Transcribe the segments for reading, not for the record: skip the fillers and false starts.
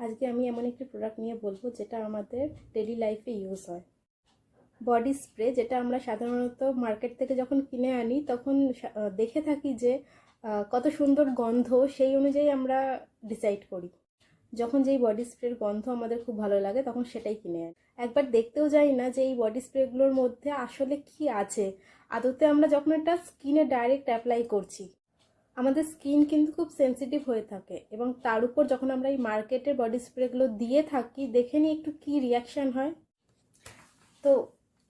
আজকে আমি এমন একটি প্রোডাক্ট নিয়ে বলবো যেটা আমাদের ডেইলি লাইফে ইউজ হয়। বডি স্প্রে, যেটা আমরা সাধারণত মার্কেট থেকে যখন কিনে আনি তখন দেখে থাকি যে কত সুন্দর গন্ধ, সেই অনুযায়ী আমরা ডিসাইড করি। যখন যেই বডি স্প্রের গন্ধ আমাদের খুব ভালো লাগে তখন সেটাই কিনে আনি। একবার দেখতেও যাই না যে এই বডি স্প্রেগুলোর মধ্যে আসলে কি আছে। আদতে আমরা যখন এটা স্কিনে ডাইরেক্ট অ্যাপ্লাই করছি, আমাদের স্কিন কিন্তু খুব সেন্সিটিভ হয়ে থাকে, এবং তার উপর যখন আমরা এই মার্কেটের বডি স্প্রেগুলো দিয়ে থাকি, দেখে নিই একটু কি রিয়াকশান হয়। তো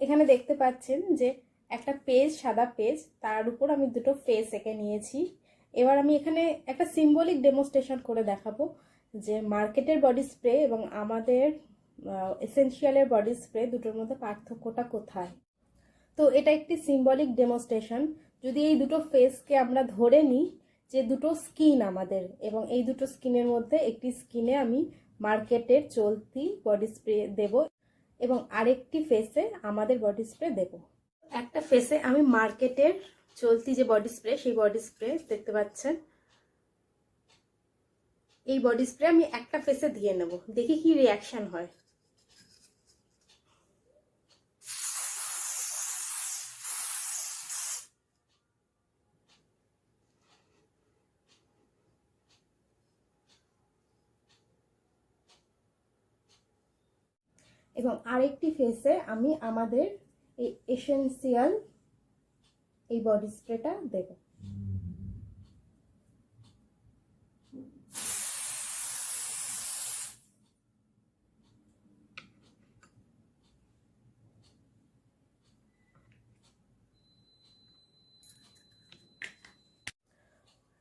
এখানে দেখতে পাচ্ছেন যে একটা পেজ, সাদা পেজ, তার উপর আমি দুটো ফেস এঁকে নিয়েছি। এবার আমি এখানে একটা সিম্বলিক ডেমনস্ট্রেশন করে দেখাবো যে মার্কেটের বডি স্প্রে এবং আমাদের এসেনশিয়ালের বডি স্প্রে দুটোর মধ্যে পার্থক্যটা কোথায়। তো এটা একটি সিম্বলিক ডেমনস্ট্রেশন। যদি এই দুটো ফেসকে আমরা ধরে নিই যে দুটো স্কিন আমাদের, এবং এই দুটো স্কিনের মধ্যে একটি স্কিনে আমি মার্কেটের চলতি বডি স্প্রে দেব এবং আরেকটি ফেসে আমাদের বডি স্প্রে দেব। একটা ফেসে আমি মার্কেটের চলতি যে বডি স্প্রে, সেই বডি স্প্রে দেখতে পাচ্ছেন, এই বডি স্প্রে আমি একটা ফেসে দিয়ে নেব, দেখি কি রিয়াকশন হয়। এবং আরেকটি ফেসে আমি আমাদের এই এসেনশিয়াল এই বডি স্প্রেটা দেব।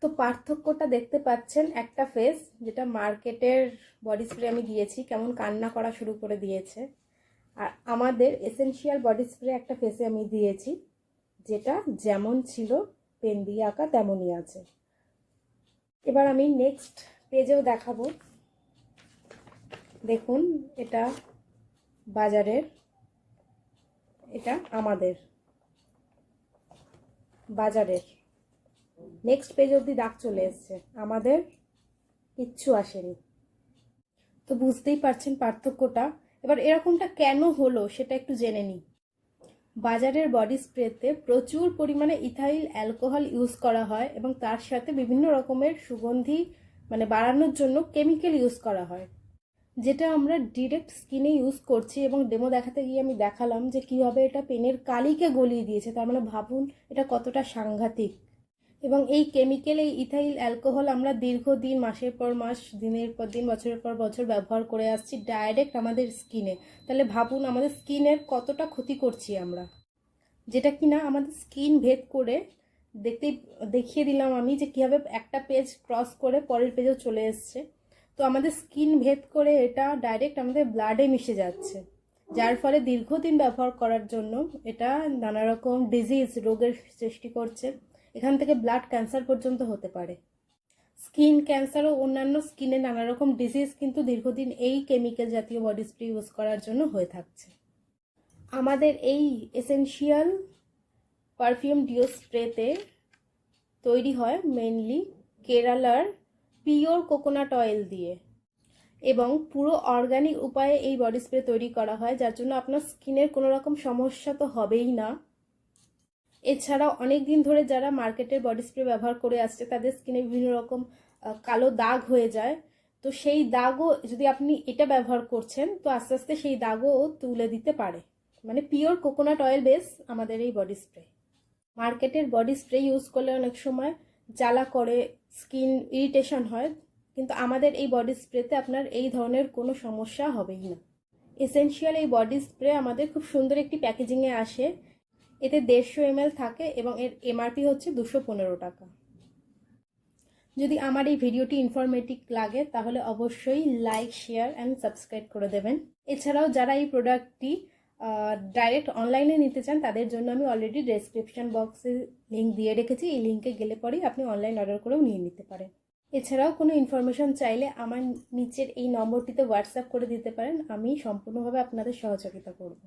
তো পার্থক্যটা দেখতে পাচ্ছেন, একটা ফেস যেটা মার্কেটের বডি স্প্রে আমি দিয়েছি কেমন কান্না করা শুরু করে দিয়েছে, আর আমাদের এসেনশিয়াল বডি স্প্রে একটা ফেসে আমি দিয়েছি যেটা যেমন ছিল পেন দিয়ে আঁকা তেমনই আছে। এবার আমি নেক্সট পেজেও দেখাবো। দেখুন, এটা বাজারের, এটা আমাদের বাজারের। নেক্সট পেজ অবধি দাগ চলে এসছে, আমাদের কিচ্ছু আসেনি। তো বুঝতেই পারছেন পার্থক্যটা। এবার এরকমটা কেন হলো সেটা একটু জেনে নিই। বাজারের বডি স্প্রেতে প্রচুর পরিমাণে ইথাইল অ্যালকোহল ইউজ করা হয়, এবং তার সাথে বিভিন্ন রকমের সুগন্ধি বাড়ানোর জন্য কেমিক্যাল ইউজ করা হয়, যেটা আমরা ডিরেক্ট স্কিনে ইউজ করছি। এবং ডেমো দেখাতে গিয়ে আমি দেখালাম যে কীভাবে এটা পেনের কালিকে গলিয়ে দিয়েছে। তার মানে ভাবুন এটা কতটা সাংঘাতিক। এবং এই কেমিক্যাল, এই ইথাইল অ্যালকোহল আমরা দীর্ঘদিন, মাসের পর মাস, দিনের পর দিন, বছরের পর বছর ব্যবহার করে আসছি ডাইরেক্ট আমাদের স্কিনে। তাহলে ভাবুন আমাদের স্কিনের কতটা ক্ষতি করছি আমরা, যেটা কিনা আমাদের স্কিন ভেদ করে দেখিয়ে দিলাম আমি যে কীভাবে একটা পেজ ক্রস করে পরের পেজেও চলে এসছে। তো আমাদের স্কিন ভেদ করে এটা ডাইরেক্ট আমাদের ব্লাডে মিশে যাচ্ছে, যার ফলে দীর্ঘদিন ব্যবহার করার জন্য এটা নানা রকম ডিজিজ, রোগের সৃষ্টি করছে। এখান থেকে ব্লাড ক্যান্সার পর্যন্ত হতে পারে। স্কিন ক্যান্সার ও অন্যান্য স্কিনে নানা রকম ডিজিজ কিন্তু দীর্ঘদিন এই কেমিক্যাল জাতীয় বডি স্প্রে ইউজ করার জন্য হয়ে থাকছে। আমাদের এই এসেনশিয়াল পারফিউম ডিও স্প্রেতে তৈরি হয় মেনলি কেরালার পিওর কোকোনাট অয়েল দিয়ে, এবং পুরো অর্গানিক উপায়ে এই বডি স্প্রে তৈরি করা হয়, যার জন্য আপনার স্কিনের কোনো রকম সমস্যা তো হবেই না। এছাড়াও অনেক দিন ধরে যারা মার্কেটের বডি স্প্রে ব্যবহার করে আসছে তাদের স্কিনে বিভিন্ন রকম কালো দাগ হয়ে যায়। তো সেই দাগও যদি আপনি এটা ব্যবহার করছেন, তো আস্তে আস্তে সেই দাগও তুলে দিতে পারে। মানে পিওর কোকোনাট অয়েল বেস আমাদের এই বডি স্প্রে। মার্কেটের বডি স্প্রে ইউজ করলে অনেক সময় জ্বালা করে, স্কিন ইরিটেশন হয়, কিন্তু আমাদের এই বডি স্প্রেতে আপনার এই ধরনের কোনো সমস্যা হবেই না। এসেনশিয়াল এই বডি স্প্রে আমাদের খুব সুন্দর একটি প্যাকেজিংয়ে আসে। এতে 150 ml থাকে এবং এর এমআরপি হচ্ছে 215 টাকা। যদি আমার এই ভিডিওটি ইনফরমেটিভ লাগে তাহলে অবশ্যই লাইক, শেয়ার অ্যান্ড সাবস্ক্রাইব করে দেবেন। এছাড়াও যারা এই প্রোডাক্টটি ডাইরেক্ট অনলাইনে নিতে চান তাদের জন্য আমি অলরেডি ডেসক্রিপশন বক্সে লিঙ্ক দিয়ে রেখেছি। এই লিঙ্কে গেলে পরেই আপনি অনলাইন অর্ডার করেও নিয়ে নিতে পারেন। এছাড়াও কোনো ইনফরমেশন চাইলে আমার নিচের এই নম্বরটিতে হোয়াটসঅ্যাপ করে দিতে পারেন, আমি সম্পূর্ণভাবে আপনাদের সহযোগিতা করব।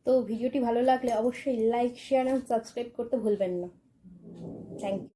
তো ভিডিওটি ভালো লাগলে অবশ্যই লাইক, শেয়ার অ্যান্ড সাবস্ক্রাইব করতে ভুলবেন না। Thank you.